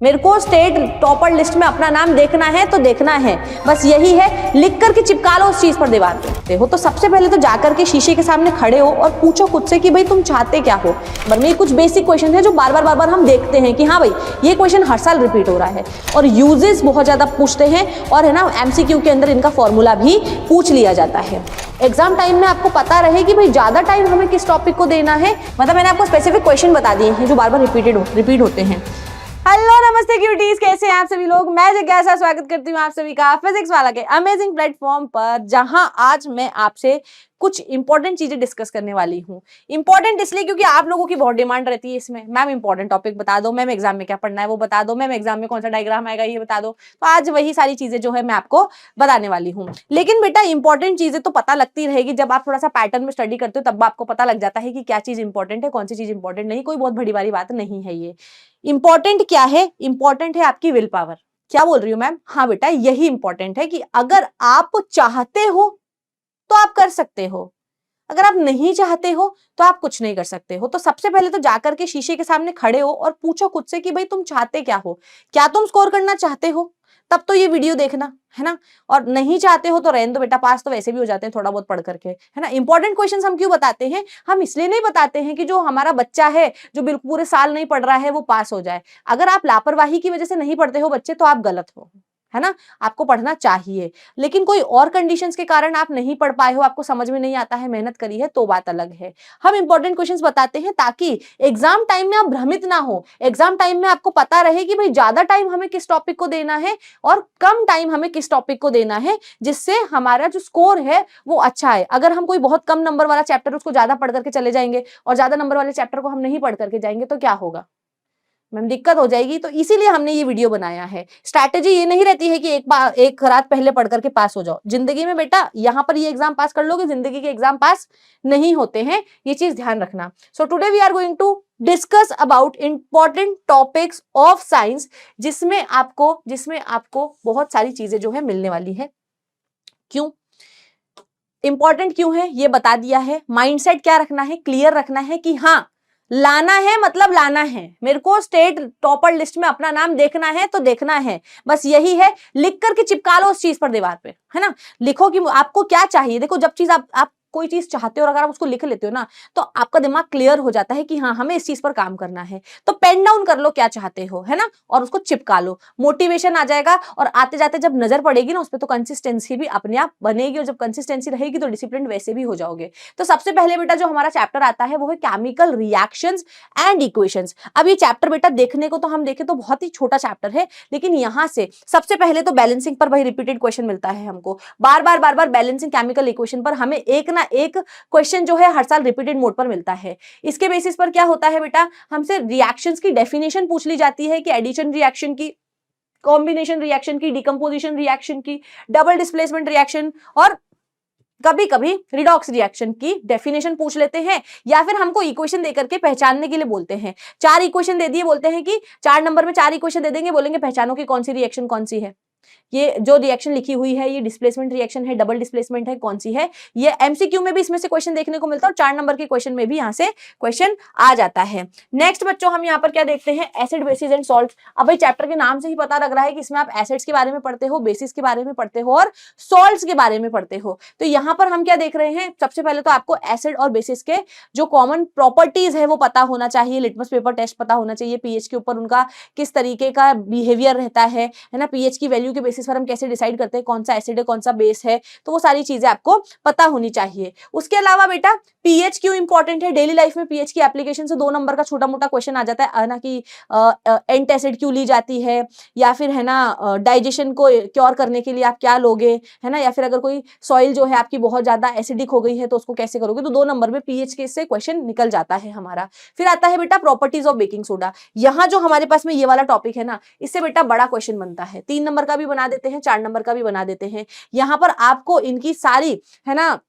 मेरे को state topper list में अपना नाम देखना है तो देखना है, बस यही है, लिख करके चिपका लो उस चीज पर दीवार पे हो। तो सबसे पहले तो जाकर के शीशे के सामने खड़े हो और पूछो खुद से कि भाई तुम चाहते क्या हो। पर में कुछ बेसिक क्वेश्चन है जो बार बार हम देखते हैं कि हाँ भाई ये क्वेश्चन हर साल रिपीट हो रहा है और यूजेस बहुत ज्यादा पूछते हैं और है ना एमसीक्यू के अंदर इनका फॉर्मूला भी पूछ लिया जाता है। एग्जाम टाइम में आपको पता रहे कि भाई ज्यादा टाइम हमें किस टॉपिक को देना है, मतलब मैंने आपको स्पेसिफिक क्वेश्चन बता दिए हैं जो बार बार रिपीट होते हैं। हेलो नमस्ते क्यूटीज, कैसे हैं आप सभी लोग। मैं जिज्ञासा स्वागत करती हूँ आप सभी का फिजिक्स वाला के अमेजिंग प्लेटफॉर्म पर, जहां आज मैं आपसे कुछ इंपॉर्टेंट चीजें डिस्कस करने वाली हूँ। इंपॉर्टेंट इसलिए क्योंकि आप लोगों की बहुत डिमांड रहती है इसमें, मैम इंपॉर्टेंट टॉपिक बता दो, मैम एग्जाम में क्या पढ़ना है वो बता दो, मैम एग्जाम में कौन सा डायग्राम आएगा ये बता दो। तो आज वही सारी चीजें जो है मैं आपको बताने वाली हूँ। लेकिन बेटा इंपॉर्टेंट चीजें तो पता लगती रहेगी, जब आप थोड़ा सा पैटर्न में स्टडी करते हो तब आपको पता लग जाता है कि क्या चीज इंपॉर्टेंट है, कौन सी चीज इंपॉर्टेंट नहीं। कोई बहुत बड़ी बड़ी बात नहीं है ये। इंपॉर्टेंट क्या है? इंपॉर्टेंट है आपकी विल पावर। क्या बोल रही हूँ मैम? हाँ बेटा यही इंपॉर्टेंट है कि अगर आप चाहते हो तो आप कर सकते हो, अगर आप नहीं चाहते हो तो आप कुछ नहीं कर सकते हो। तो सबसे पहले तो जाकर के शीशे के सामने खड़े हो और पूछो खुद से कि भाई तुम चाहते क्या हो। क्या तुम स्कोर करना चाहते हो? तब तो ये वीडियो देखना है ना, और नहीं चाहते हो तो रहने दो बेटा, पास तो वैसे भी हो जाते हैं थोड़ा बहुत पढ़ करके, है ना। इंपॉर्टेंट क्वेश्चंस हम क्यों बताते हैं? हम इसलिए नहीं बताते हैं कि जो हमारा बच्चा है जो बिल्कुल पूरे साल नहीं पढ़ रहा है वो पास हो जाए। अगर आप लापरवाही की वजह से नहीं पढ़ते हो बच्चे तो आप गलत हो, है ना। आपको पढ़ना चाहिए, लेकिन कोई और कंडीशंस के कारण आप नहीं पढ़ पाए हो, आपको समझ में नहीं आता है, मेहनत करी है तो बात अलग है। हम इंपॉर्टेंट क्वेश्चंस बताते हैं ताकि एग्जाम टाइम में आप भ्रमित ना हो, एग्जाम टाइम में आपको पता रहे कि भाई ज्यादा टाइम हमें किस टॉपिक को देना है और कम टाइम हमें किस टॉपिक को देना है, जिससे हमारा जो स्कोर है वो अच्छा है। अगर हम कोई बहुत कम नंबर वाला चैप्टर उसको ज्यादा पढ़ करके चले जाएंगे और ज्यादा नंबर वाले चैप्टर को हम नहीं पढ़ करके जाएंगे तो क्या होगा मैम? दिक्कत हो जाएगी। तो इसीलिए हमने ये वीडियो बनाया है। स्ट्रैटेजी ये नहीं रहती है कि एक रात पहले पढ़ करके पास हो जाओ। जिंदगी में बेटा यहाँ पर ये एग्जाम पास कर लोगे, जिंदगी के एग्जाम पास नहीं होते हैं, ये चीज ध्यान रखना। So today we are going to discuss about important topics of science, जिसमें आपको बहुत सारी चीजें जो है मिलने वाली है। क्यों इंपॉर्टेंट क्यों है ये बता दिया है। माइंडसेट क्या रखना है? क्लियर रखना है कि हाँ लाना है, मतलब लाना है। मेरे को स्टेट टॉपर लिस्ट में अपना नाम देखना है तो देखना है, बस यही है, लिख करके चिपका लो उस चीज पर दीवार पे, है ना। लिखो कि आपको क्या चाहिए। देखो जब चीज आप कोई चीज चाहते हो और अगर आप उसको लिख लेते हो ना तो आपका दिमाग क्लियर हो जाता है कि हाँ हमें इस चीज पर काम करना है। तो पेन डाउन कर लो क्या चाहते हो, है ना, और उसको चिपका लो। मोटिवेशन आ जाएगा और आते जाते जब नजर पड़ेगी ना उस पर तो कंसिस्टेंसी भी अपने आप बनेगी, और जब कंसिस्टेंसी रहेगी तो डिसिप्लिन वैसे भी हो जाओगे। तो सबसे पहले बेटा जो हमारा चैप्टर आता है वो है केमिकल रिएक्शंस एंड इक्वेशंस। अब ये चैप्टर बेटा देखने को तो हम देखें तो बहुत ही छोटा चैप्टर है, लेकिन यहाँ से सबसे पहले तो बैलेंसिंग पर भाई रिपीटेड क्वेश्चन मिलता है हमको, बार बार बैलेंसिंग केमिकल इक्वेशन पर हमें एक ना एक क्वेश्चन जो है हर साल रिपीटेड मोड पर मिलता है। इसके बेसिस पर क्या होता है बेटा, हमसे रिएक्शंस की डेफिनेशन पूछ ली जाती है कि एडिशन रिएक्शन की, कॉम्बिनेशन रिएक्शन की, डिकम्पोजिशन रिएक्शन की, डबल डिस्प्लेसमेंट रिएक्शन और कभी कभी रिडॉक्स रिएक्शन की डेफिनेशन पूछ लेते हैं, या फिर हमको इक्वेशन देकर के पहचानने के लिए बोलते हैं। 4 इक्वेशन दे दिए, बोलते हैं कि 4 नंबर में 4 इक्वेशन दे देंगे, बोलेंगे पहचानो कि कौन सी रिएक्शन कौन सी है। ये जो रिएक्शन लिखी हुई है ये डिस्प्लेसमेंट रिएक्शन है, डबल डिस्प्लेसमेंट है, कौन सी है। ये एमसीक्यू में भी इसमें से क्वेश्चन देखने को मिलता है और 4 नंबर के क्वेश्चन में भी यहाँ से क्वेश्चन आ जाता है। नेक्स्ट बच्चों हम यहाँ पर क्या देखते हैं, एसिड बेसिस एंड सॉल्ट। अब भाई चैप्टर के नाम से ही पता लग रहा है कि इसमें आप एसिड्स के बारे में पढ़ते हो, बेसिस के बारे में पढ़ते हो और सॉल्ट्स के बारे में पढ़ते हो। तो यहाँ पर हम क्या देख रहे हैं, सबसे पहले तो आपको एसिड और बेसिस के जो कॉमन प्रॉपर्टीज है वो पता होना चाहिए। लिटमस पेपर टेस्ट पता होना चाहिए, पीएच के ऊपर उनका किस तरीके का बिहेवियर रहता है ना, पीएच की वैल्यू के बेसिस पर हम कैसे डिसाइड करते हैं कौन सा एसिड है कौन सा बेस है, तो वो सारी चीजें आपको पता होनी चाहिए। उसके अलावा बेटा पीएच क्यों इंपॉर्टेंट है, डेली लाइफ में पीएच की एप्लीकेशन से 2 नंबर का छोटा मोटा क्वेश्चन आ जाता है ना, कि एंटासिड क्यों ली जाती है, या फिर है ना डाइजेशन को क्योर करने के लिए आप क्या लोगे, है ना, या फिर अगर कोई सॉइल जो है आपकी बहुत ज्यादा एसिडिक हो गई है तो उसको कैसे करोगे। तो 2 नंबर में पीएच के से क्वेश्चन निकल जाता है हमारा। फिर आता है बेटा प्रॉपर्टीज ऑफ बेकिंग सोडा। यहाँ जो हमारे पास में ये वाला टॉपिक है ना, इससे बेटा बड़ा क्वेश्चन बनता है, 3 नंबर का भी बना देते हैं, 4 नंबर का भी बना देते हैं। यहाँ पर आपको इनकी सारी है ना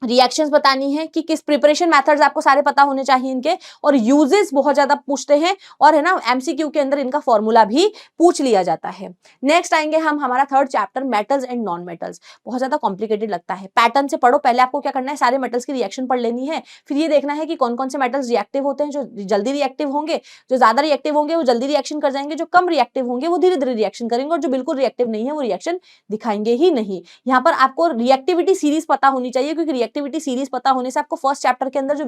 रिएक्शंस बतानी है कि किस प्रिपरेशन मेथड्स आपको सारे पता होने चाहिए इनके, और यूजेस बहुत ज्यादा पूछते हैं, और है ना एमसीक्यू के अंदर इनका फॉर्मूला भी पूछ लिया जाता है। नेक्स्ट आएंगे हम हमारा third chapter metals and non metals. बहुत ज्यादा कॉम्प्लिकेटेड लगता है, पैटर्न से पढ़ो। पहले आपको क्या करना है, सारे मेटल्स की रिएक्शन पढ़ लेनी है, फिर ये देखना है कि कौन कौन से मेटल्स रिएक्टिव होते हैं, जो जल्दी रिएक्टिव होंगे, जो ज्यादा रिएक्टिव होंगे वो जल्दी रिएक्शन कर जाएंगे, जो कम रिएक्टिव होंगे वो धीरे धीरे रिएक्शन करेंगे, और जो बिल्कुल रिएक्टिव नहीं है वो रिएक्शन दिखाएंगे ही नहीं। यहाँ पर आपको रिएक्टिविटी सीरीज पता होनी चाहिए, क्योंकि रिएक्टिविटी सीरीज पता होने से आपको फर्स्ट चैप्टर के अंदर जो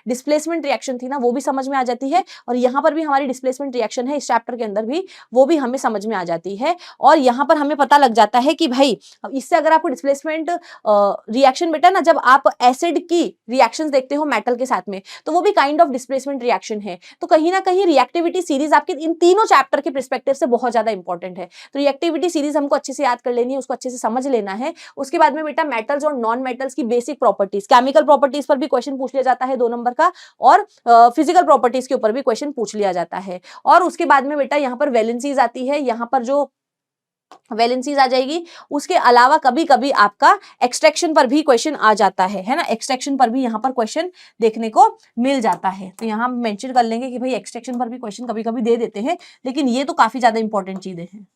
डिस्प्लेसमेंट रिएक्शन थी ना वो भी समझ में आ जाती है, और यहाँ पर भी हमारी डिस्प्लेसमेंट रिएक्शन है इस चैप्टर के अंदर भी, वो भी हमें समझ में आ जाती है। और यहाँ पर हमें पता लग जाता है कि भाई इससे अगर आपको डिस्प्लेसमेंट रिएक्शन बेटा ना, जब आप एसिड की रिएक्शंस देखते हो मेटल के साथ में, तो वो भी काइंड ऑफ डिस्प्लेसमेंट रिएक्शन है। तो कहीं ना कहीं रिएक्टिविटी सीरीज आपके इन तीनों चैप्टर के परस्पेक्टिव से बहुत ज्यादा इंपॉर्टेंट है। तो रिएक्टिविटी सीरीज हमको अच्छे से याद कर लेनी है, उसको अच्छे से समझ लेना है। उसके बाद में बेटा मेटल्स और नॉन मेटल्स की बेसिक प्रॉपर्टीज, केमिकल प्रॉपर्टीज पर भी क्वेश्चन पूछ लिया जाता है 2 नंबर का, और फिजिकल प्रॉपर्टीज के ऊपर भी क्वेश्चन पूछ लिया जाता है। और उसके बाद में बेटा यहाँ पर वैलेंसीज आती है, यहाँ पर जो वैलेंसीज आ जाएगी। उसके अलावा कभी कभी आपका एक्सट्रैक्शन पर भी क्वेश्चन आ जाता है ना, एक्सट्रैक्शन पर भी यहाँ पर क्वेश्चन देखने को मिल जाता है। तो यहाँ मेंशन कर लेंगे कि भाई एक्सट्रैक्शन पर भी क्वेश्चन कभी कभी दे देते हैं, लेकिन ये तो काफी ज्यादा इंपॉर्टेंट चीजें हैं।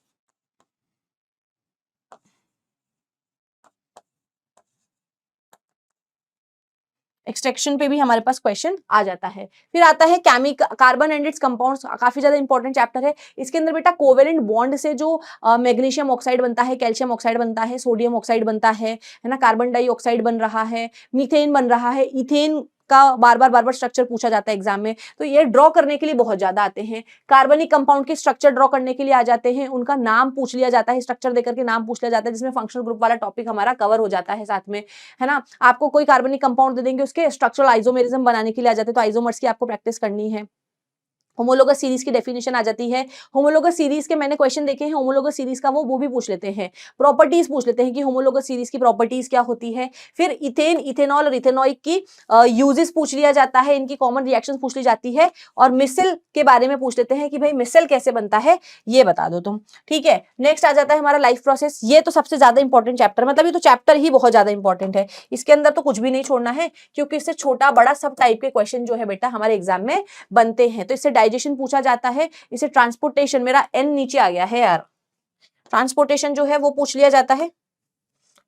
एक्सट्रैक्शन पे भी हमारे पास क्वेश्चन आ जाता है। फिर आता है chemical carbon and it's compounds, काफी ज्यादा इंपॉर्टेंट चैप्टर है। इसके अंदर बेटा कोवेलेंट बॉन्ड से जो मैग्नीशियम ऑक्साइड बनता है, कैल्शियम ऑक्साइड बनता है, सोडियम ऑक्साइड बनता है ना, कार्बन डाइऑक्साइड बन रहा है, मीथेन बन रहा है, इथेन का बार बार स्ट्रक्चर पूछा जाता है एग्जाम में, तो ये ड्रॉ करने के लिए बहुत ज्यादा आते हैं। कार्बनिक कंपाउंड के स्ट्रक्चर ड्रॉ करने के लिए आ जाते हैं, उनका नाम पूछ लिया जाता है, स्ट्रक्चर देकर के नाम पूछ लिया जाता है, जिसमें फंक्शनल ग्रुप वाला टॉपिक हमारा कवर हो जाता है साथ में, है ना। आपको कोई कार्बनिक कंपाउंड दे देंगे, उसके स्ट्रक्चरल आइसोमेरिज्म बनाने के लिए आ जाते हैं, तो आइसोमर्स की आपको प्रैक्टिस करनी है। होमोलोगस सीरीज की डेफिनेशन आ जाती है। होमोलोगस सीरीज के मैंने क्वेश्चन देखे हैं, होमोलोगस सीरीज का वो भी पूछ लेते हैं, प्रॉपर्टीज पूछ लेते हैं कि होमोलोगस सीरीज की प्रॉपर्टीज क्या होती है। फिर इथेन, इथेनॉल और इथेनॉइक की यूजेस पूछ लिया जाता है, इनकी कॉमन रिएक्शंस पूछ ली जाती है, और मिसल के बारे में पूछ लेते हैं कि भाई मिसल कैसे बनता है ये बता दो तुम, ठीक है। नेक्स्ट आ जाता है हमारा लाइफ प्रोसेस। ये तो सबसे ज्यादा इंपॉर्टेंट चैप्टर, मतलब ये तो चैप्टर ही बहुत ज्यादा इंपॉर्टेंट है, इसके अंदर तो कुछ भी नहीं छोड़ना है, क्योंकि इससे छोटा बड़ा सब टाइप के क्वेश्चन जो है बेटा हमारे एग्जाम में बनते हैं। तो इससे डाइजेशन पूछा जाता है, इसे ट्रांसपोर्टेशन, मेरा एन नीचे आ गया है यार, ट्रांसपोर्टेशन जो है वो पूछ लिया जाता है,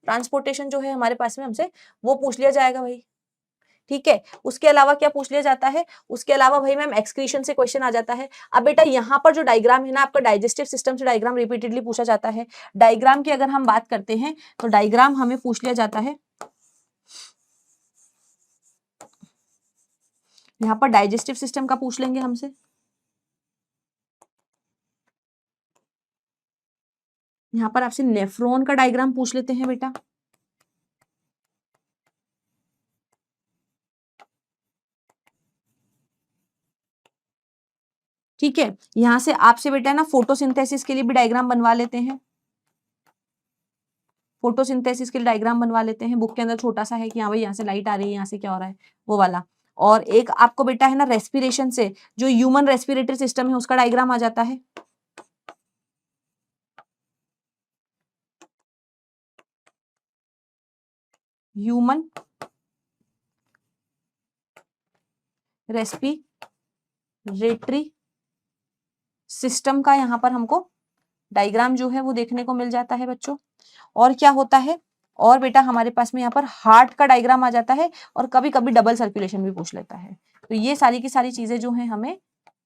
ट्रांसपोर्टेशन जो है हमारे पास में हमसे वो पूछ लिया जाएगा भाई, ठीक है। उसके अलावा क्या पूछ लिया जाता है, उसके अलावा भाई मैम एक्सक्रीशन से क्वेश्चन आ जाता है। अब बेटा यहाँ पर जो डायग्राम है ना, आपका डाइजेस्टिव सिस्टम से डायग्राम रिपीटेडली पूछा जाता है। डायग्राम की अगर हम बात करते हैं तो डायग्राम हमें पूछ लिया जाता है, यहाँ पर डाइजेस्टिव सिस्टम का पूछ लेंगे हमसे, यहाँ पर आपसे नेफ्रॉन का डायग्राम पूछ लेते हैं बेटा, ठीक है। यहां से आपसे बेटा ना फोटोसिंथेसिस के लिए भी डायग्राम बनवा लेते हैं, फोटोसिंथेसिस के लिए डायग्राम बनवा लेते हैं, बुक के अंदर छोटा सा है कि हाँ भाई यहाँ से लाइट आ रही है, यहाँ से क्या हो रहा है वो वाला। और एक आपको बेटा है ना रेस्पिरेशन से जो ह्यूमन रेस्पिरेटरी सिस्टम है उसका डायग्राम आ जाता है, ह्यूमन रेस्पिरेटरी सिस्टम का यहाँ पर हमको डायग्राम जो है वो देखने को मिल जाता है बच्चों। और क्या होता है, और बेटा हमारे पास में यहाँ पर हार्ट का डायग्राम आ जाता है, और कभी कभी डबल सर्कुलेशन भी पूछ लेता है। तो ये सारी की सारी चीजें जो है हमें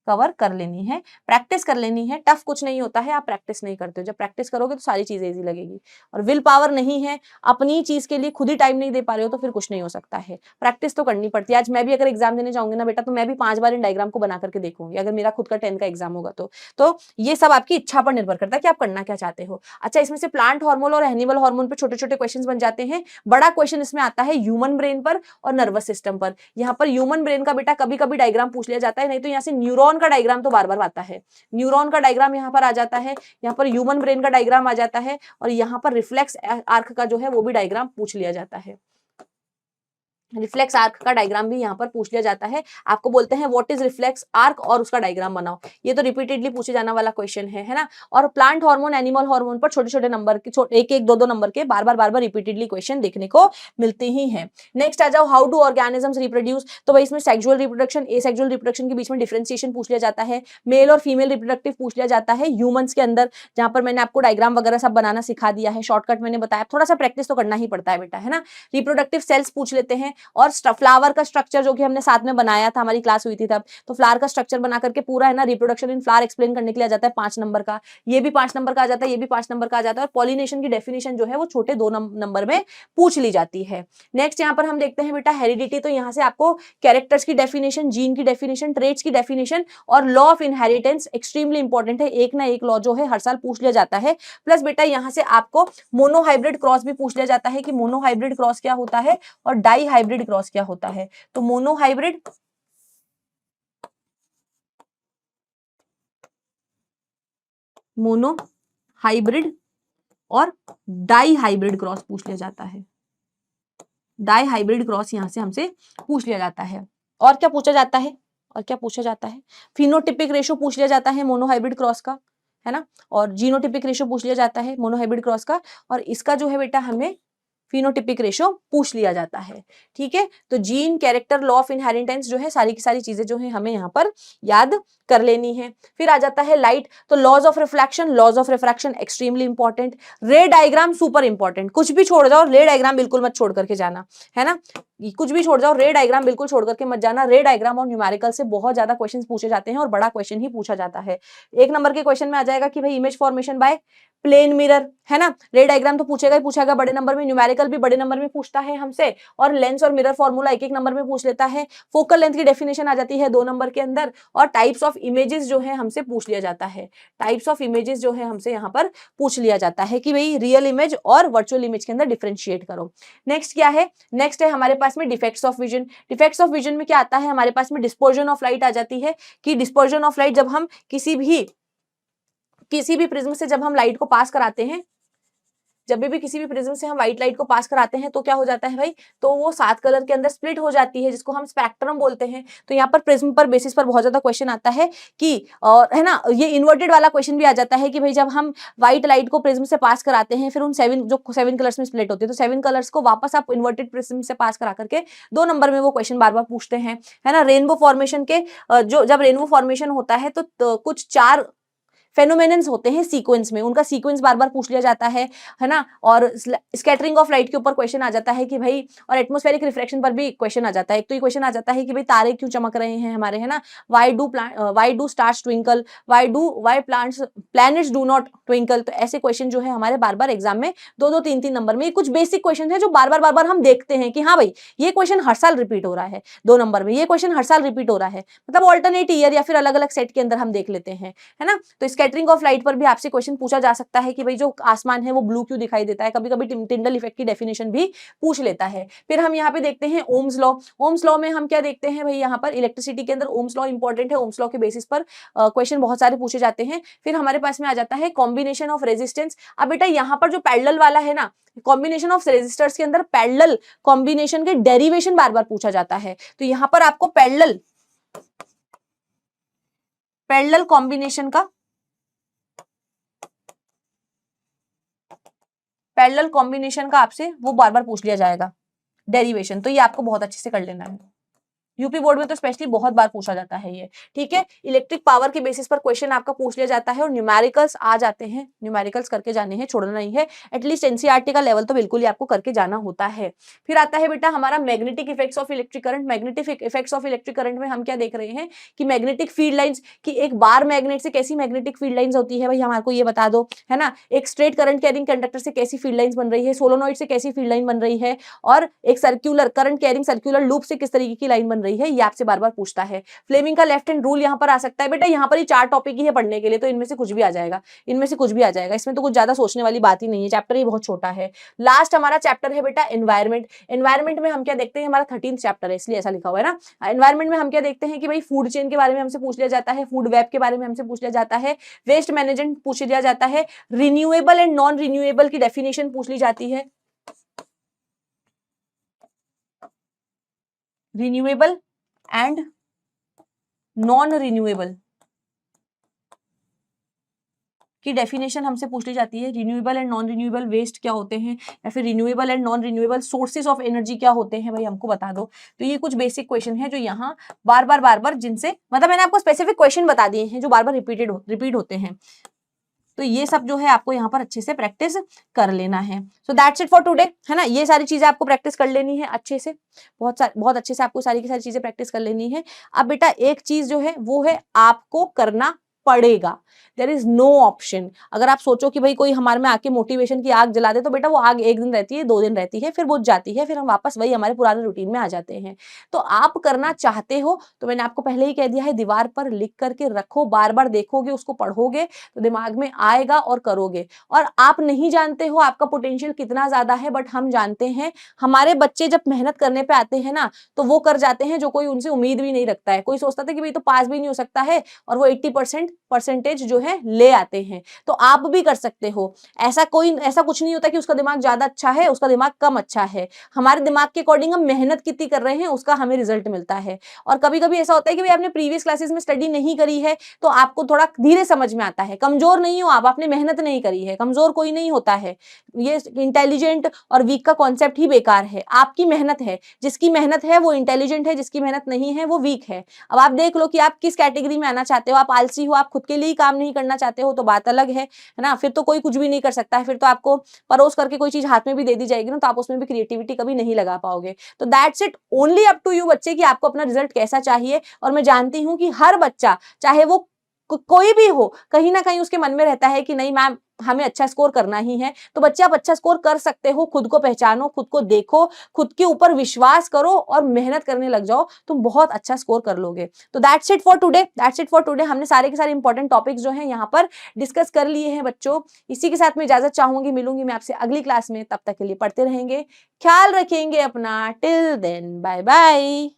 कवर कर लेनी है, प्रैक्टिस कर लेनी है। टफ कुछ नहीं होता है, आप प्रैक्टिस नहीं करते हो, जब प्रैक्टिस करोगे तो सारी चीजें इजी लगेगी। और विल पावर नहीं है, अपनी चीज के लिए खुद ही टाइम नहीं दे पा रहे हो तो फिर कुछ नहीं हो सकता है, प्रैक्टिस तो करनी पड़ती है। आज मैं भी अगर एग्जाम देने जाऊंगी ना बेटा, तो मैं भी 5 बार इन डायग्राम को बना करके देखूंगी, अगर मेरा खुद का 10 का एग्जाम होगा तो ये सब आपकी इच्छा पर निर्भर करता है कि आप करना क्या चाहते हो। अच्छा, इसमें से प्लांट हार्मोन और एनिमल हार्मोन पर छोटे छोटे क्वेश्चन बन जाते हैं। बड़ा क्वेश्चन इसमें आता है ह्यूमन ब्रेन पर और नर्वस सिस्टम पर। यहाँ पर ह्यूमन ब्रेन का बेटा कभी कभी डायग्राम पूछ लिया जाता है, नहीं तो यहाँ से न्यूरॉन का डायग्राम तो बार बार आता है, न्यूरॉन का डायग्राम यहाँ पर आ जाता है, यहाँ पर ह्यूमन ब्रेन का डायग्राम आ जाता है, और यहाँ पर रिफ्लेक्स आर्क का जो है वो भी डायग्राम पूछ लिया जाता है। रिफ्लेक्स आर्क का डायग्राम भी यहाँ पर पूछ लिया जाता है। आपको बोलते हैं व्हाट इज रिफ्लेक्स आर्क और उसका डायग्राम बनाओ। ये तो रिपीटेडली पूछे जाने वाला क्वेश्चन है ना। और प्लांट हार्मोन, एनिमल हार्मोन पर छोटे छोटे नंबर के, एक एक दो दो नंबर के बार बार रिपीटेडली क्वेश्चन देखने को मिलते ही हैं। नेक्स्ट आ जाओ, हाउ डू ऑर्गेनिजम्स रिप्रोड्यूस। तो भाई इसमें सेक्सुअल रिप्रोडक्शन, एसेक्सुअल रिप्रोडक्शन के बीच में डिफरेंशिएशन पूछ लिया जाता है। मेल और फीमेल रिप्रोडक्टिव पूछ लिया जाता है ह्यूमंस के अंदर, जहां पर मैंने आपको डायग्राम वगैरह सब बनाना सिखा दिया है, शॉर्टकट मैंने बताया। थोड़ा सा प्रैक्टिस तो करना ही पड़ता है बेटा, है ना। रिप्रोडक्टिव सेल्स पूछ लेते हैं, और फ्लावर का स्ट्रक्चर जो कि हमने साथ में बनाया था, हमारी क्लास हुई थी तब, तो फ्लावर का स्ट्रक्चर बना करके पूरा, है ना, रिप्रोडक्शन इन फ्लावर एक्सप्लेन करने के लिए आ जाता है 5 नंबर का। ये भी 5 नंबर का आ जाता है, ये भी 5 नंबर का आ जाता है। और पॉलिनेशन की डेफिनेशन जो है वो छोटे 2 नंबर में पूछ ली जाती है। नेक्स्ट यहाँ पर हम देखते हैं बेटा हेरिडिटी। तो यहाँ से आपको कैरेक्टर्स की डेफिनेशन, जीन की डेफिनेशन, ट्रेट्स की डेफिनेशन और law of inheritance extremely important है। एक ना एक लॉ जो है हर साल पूछ लिया जाता है। प्लस बेटा यहाँ से आपको मोनोहाइब्रिड क्रॉस भी पूछ लिया जाता है कि मोनोहाइब्रिड क्रॉस क्या होता है और डाई हाइब्रिड क्रॉस क्या होता है। तो मोनोहाइब्रिड और डाई हाइब्रिड क्रॉस पूछ लिया जाता है। डाई हाइब्रिड क्रॉस यहां से हमसे पूछ लिया जाता है। और क्या पूछा जाता है, और क्या पूछा जाता है, फिनोटिपिक रेशो पूछ लिया जाता है मोनोहाइब्रिड क्रॉस का, है ना। और जीनोटिपिक रेशो पूछ लिया जाता है मोनोहाइब्रिड क्रॉस का। और इसका जो है बेटा हमें फिनोटिपिक रेशो पूछ लिया जाता है। ठीक है, तो gene, character, law of inheritance जो है, सारी की सारी चीजें जो है हमें यहाँ पर याद कर लेनी है। फिर आ जाता है लाइट। तो laws of reflection, laws of refraction extremely important. Ray diagram super important, कुछ भी छोड़ जाओ, रे डायग्राम बिल्कुल मत छोड़ करके जाना, है ना। कुछ भी छोड़ जाओ, रे डायग्राम बिल्कुल छोड़ करके मत जाना। रे डायग्राम और न्यूमेरिकल से बहुत ज्यादा क्वेश्चन पूछे जाते हैं और बड़ा क्वेश्चन ही पूछा जाता है। 1 नंबर के क्वेश्चन में आ जाएगा कि भाई image formation by plane mirror, है ना। रे डायग्राम तो पूछेगा ही पूछेगा बड़े नंबर में, न्यूमेरिकल भी बड़े नंबर में पूछता है हमसे, और लेंस और मिरर फॉर्मूला 1-1 नंबर में पूछ लेता है। फोकल लेंथ की डेफिनेशन आ जाती है 2 नंबर के अंदर। और टाइप्स ऑफ इमेजेस जो है हमसे पूछ लिया जाता है। टाइप्स ऑफ इमेजेस जो है हमसे यहाँ पर पूछ लिया जाता है कि भाई रियल इमेज और वर्चुअल इमेज के अंदर डिफरेंशिएट करो। नेक्स्ट क्या है, नेक्स्ट है हमारे पास में defects of vision. Defects of vision में क्या आता है हमारे पास में, डिस्पर्जन ऑफ लाइट आ जाती है कि डिस्पर्जन ऑफ लाइट जब हम किसी भी प्रिज्म से जब हम लाइट को पास कराते हैं, जब भी किसी भी प्रिज्म से हम व्हाइट लाइट को पास कराते हैं तो क्या हो जाता है भाई, तो वो 7 कलर के अंदर स्प्लिट हो जाती है, जिसको हम स्पेक्ट्रम बोलते हैं। तो यहाँ पर प्रिज्म पर बेसिस पर बहुत ज्यादा क्वेश्चन आता है कि, और है ना, ये इन्वर्टेड वाला क्वेश्चन भी आ जाता है कि भाई जब हम व्हाइट लाइट को प्रिज्म से पास कराते हैं, फिर उन 7 कलर्स में स्प्लिट होते हैं, तो 7 कलर्स को वापस आप इन्वर्टेड प्रिज्म से पास करा करके 2 नंबर में वो क्वेश्चन बार बार पूछते हैं, है ना। रेनबो फॉर्मेशन के जो जब रेनबो फॉर्मेशन होता है तो कुछ 4 फेनोमेनन्स होते हैं सीक्वेंस में, उनका सीक्वेंस बार बार पूछ लिया जाता है ना। और स्कैटरिंग ऑफ लाइट के ऊपर क्वेश्चन आ जाता है कि भाई, और एटमॉस्फेरिक रिफ्लेक्शन पर भी क्वेश्चन आ जाता है। एक तो ये क्वेश्चन आ जाता है कि भाई तारे क्यों चमक रहे हैं हमारे, है ना। Why do stars twinkle, why planets do not twinkle. तो ऐसे क्वेश्चन जो है हमारे बार बार एग्जाम में 2-2, 3-3 नंबर में, कुछ बेसिक क्वेश्चन है जो बार बार हम देखते हैं कि हाँ भाई ये क्वेश्चन हर साल रिपीट हो रहा है 2 नंबर में, ये क्वेश्चन हर साल रिपीट हो रहा है, मतलब ऑल्टरनेट ईयर या फिर अलग अलग सेट के अंदर हम देख लेते हैं, है ना। तो स्कैटरिंग ऑफ लाइट पर भी आपसे क्वेश्चन पूछा जा सकता है कि भाई जो आसमान है वो ब्लू क्यों दिखाई देता है। कभी कभी टिंडल इफेक्ट की डेफिनेशन भी पूछ लेता है। फिर हम यहाँ पे देखते हैं ओम्स लॉ। ओम्स लॉ में हम क्या देखते हैं भाई, यहाँ पर इलेक्ट्रिसिटी के अंदर ओम्स लॉ इंपॉर्टेंट है। ओम्स लॉ के बेसिस पर क्वेश्चन बहुत सारे पूछे जाते हैं। फिर हमारे पास में आ जाता है कॉम्बिनेशन ऑफ रेजिस्टेंस। अब बेटा यहाँ पर जो पैरेलल वाला है ना, कॉम्बिनेशन ऑफ रेजिस्टर्स के अंदर पैरेलल कॉम्बिनेशन के डेरिवेशन बार बार पूछा जाता है। तो यहाँ पर आपको पैरेलल कॉम्बिनेशन का पैरेलल कॉम्बिनेशन का आपसे वो बार बार पूछ लिया जाएगा डेरिवेशन, तो ये आपको बहुत अच्छे से कर लेना है। यूपी बोर्ड में तो स्पेशली बहुत बार पूछा जाता है ये। ठीक है, इलेक्ट्रिक पावर के बेसिस पर क्वेश्चन आपका पूछ लिया जाता है और न्यूमेरिकल्स आ जाते हैं, न्यूमेरिकल्स करके जाने हैं, छोड़ना नहीं है। एटलीस्ट एनसीईआरटी का लेवल तो बिल्कुल ही आपको करके जाना होता है। फिर आता है बेटा हमारा magnetic effects of electric current. Magnetic effects of electric current में हम क्या देख रहे हैं कि मैग्नेटिक फील्ड लाइंस की, एक बार मैग्नेट से कैसी मैग्नेटिक फील्ड लाइंस होती है भाई हमारे को ये बता दो, है ना। एक स्ट्रेट करंट कैरिंग कंडक्टर से कैसी फील्ड लाइंस बन रही है, सोलोनॉइड से कैसी फील्ड लाइन बन रही है, और एक circular current carrying circular loop से किस तरीके की लाइन बन रही है, ये आपसे बार बार पूछता है। फ्लेमिंग का लेफ्ट हैंड रूल यहां पर आ सकता है बेटा, यहां पर ही 4 टॉपिक ही है पढ़ने के लिए, तो इनमें से कुछ भी आ जाएगा, इनमें से कुछ भी आ जाएगा, इसमें तो कुछ ज्यादा सोचने वाली बात ही नहीं है, चैप्टर ही बहुत छोटा है। लास्ट हमारा चैप्टर है बेटा एनवायरमेंट। एनवायरमेंट में हम क्या देखते हैं, हमारा 13th चैप्टर है इसलिए ऐसा लिखा हुआ है ना। एनवायरमेंट में हम क्या देखते हैं कि भाई फूड चेन के बारे में हमसे पूछ लिया जाता है, फूड वेब के बारे में हमसे पूछ लिया जाता है, वेस्ट मैनेजमेंट पूछ लिया जाता है, रिन्यूएबल एंड नॉन रिन्यूएबल की डेफिनेशन पूछ ली जाती है, रिन्यूएबल एंड नॉन रिन्यूएबल की डेफिनेशन हमसे पूछ ली जाती है। Renewable and non renewable waste क्या होते हैं, या फिर renewable and non renewable sources of energy क्या होते हैं, भाई हमको बता दो। तो ये कुछ बेसिक क्वेश्चन है जो यहाँ बार बार जिनसे मतलब मैंने आपको स्पेसिफिक क्वेश्चन बता दिए हैं जो बार बार रिपीट होते हैं। तो ये सब जो है आपको यहाँ पर अच्छे से प्रैक्टिस कर लेना है। So that's it for today, है ना। ये सारी चीजें आपको प्रैक्टिस कर लेनी है अच्छे से, बहुत अच्छे से आपको सारी की सारी चीजें प्रैक्टिस कर लेनी है। अब बेटा एक चीज जो है वो है आपको करना पड़ेगा, देयर इज नो ऑप्शन। अगर आप सोचो कि भाई कोई हमारे में आके मोटिवेशन की आग जला दे तो बेटा वो आग एक दिन रहती है, 2 दिन रहती है, फिर बुझ जाती है, फिर हम वापस वही हमारे पुराने रूटीन में आ जाते हैं। तो आप करना चाहते हो तो मैंने आपको पहले ही कह दिया है, दीवार पर लिख करके रखो, बार बार देखोगे, उसको पढ़ोगे तो दिमाग में आएगा और करोगे। और आप नहीं जानते हो आपका पोटेंशियल कितना ज्यादा है, बट हम जानते हैं। हमारे बच्चे जब मेहनत करने पे आते हैं ना तो वो कर जाते हैं जो कोई उनसे उम्मीद भी नहीं रखता है। कोई सोचता था कि भाई तो पास भी नहीं हो सकता है, और वो 80% परसेंटेज जो है ले आते हैं। तो आप भी कर सकते हो। ऐसा कुछ नहीं होता कि उसका दिमाग ज्यादा अच्छा है, उसका दिमाग कम अच्छा है। हमारे दिमाग के अकॉर्डिंग हम मेहनत कितनी कर रहे हैं उसका हमें रिजल्ट मिलता है। और कभी कभी ऐसा होता है कि भाई आपने प्रीवियस क्लासेस में स्टडी नहीं करी है तो आपको थोड़ा धीरे समझ में आता है। कमजोर नहीं हो आप, आपने मेहनत नहीं करी है, कमजोर कोई नहीं होता है। ये इंटेलिजेंट और वीक का कॉन्सेप्ट ही बेकार है। आपकी मेहनत है, जिसकी मेहनत है वो इंटेलिजेंट है, जिसकी मेहनत नहीं है वो वीक है। अब आप देख लो कि आप किस कैटेगरी में आना चाहते हो। आप आलसी हो, आप खुद के लिए काम नहीं करना चाहते हो तो बात अलग है ना। फिर तो कोई कुछ भी नहीं कर सकता है, फिर तो आपको परोस करके कोई चीज हाथ में भी दे दी जाएगी ना तो आप उसमें भी क्रिएटिविटी कभी नहीं लगा पाओगे। तो that's it, only up to you बच्चे कि आपको अपना रिजल्ट कैसा चाहिए। और मैं जानती हूं कि हर बच्चा, चाहे वो कोई भी हो, कहीं ना कहीं उसके मन में रहता है कि नहीं मैम हमें अच्छा स्कोर करना ही है। तो बच्चे आप अच्छा स्कोर कर सकते हो। खुद को पहचानो, खुद को देखो, खुद के ऊपर विश्वास करो और मेहनत करने लग जाओ, तुम बहुत अच्छा स्कोर कर लोगे। तो दैट्स इट फॉर टुडे। हमने सारे के सारे इंपॉर्टेंट टॉपिक्स जो हैं यहाँ पर डिस्कस कर लिए हैं बच्चों। इसी के साथ मैं इजाजत चाहूंगी, मिलूंगी मैं आपसे अगली क्लास में। तब तक के लिए पढ़ते रहेंगे, ख्याल रखेंगे अपना। Till then bye bye.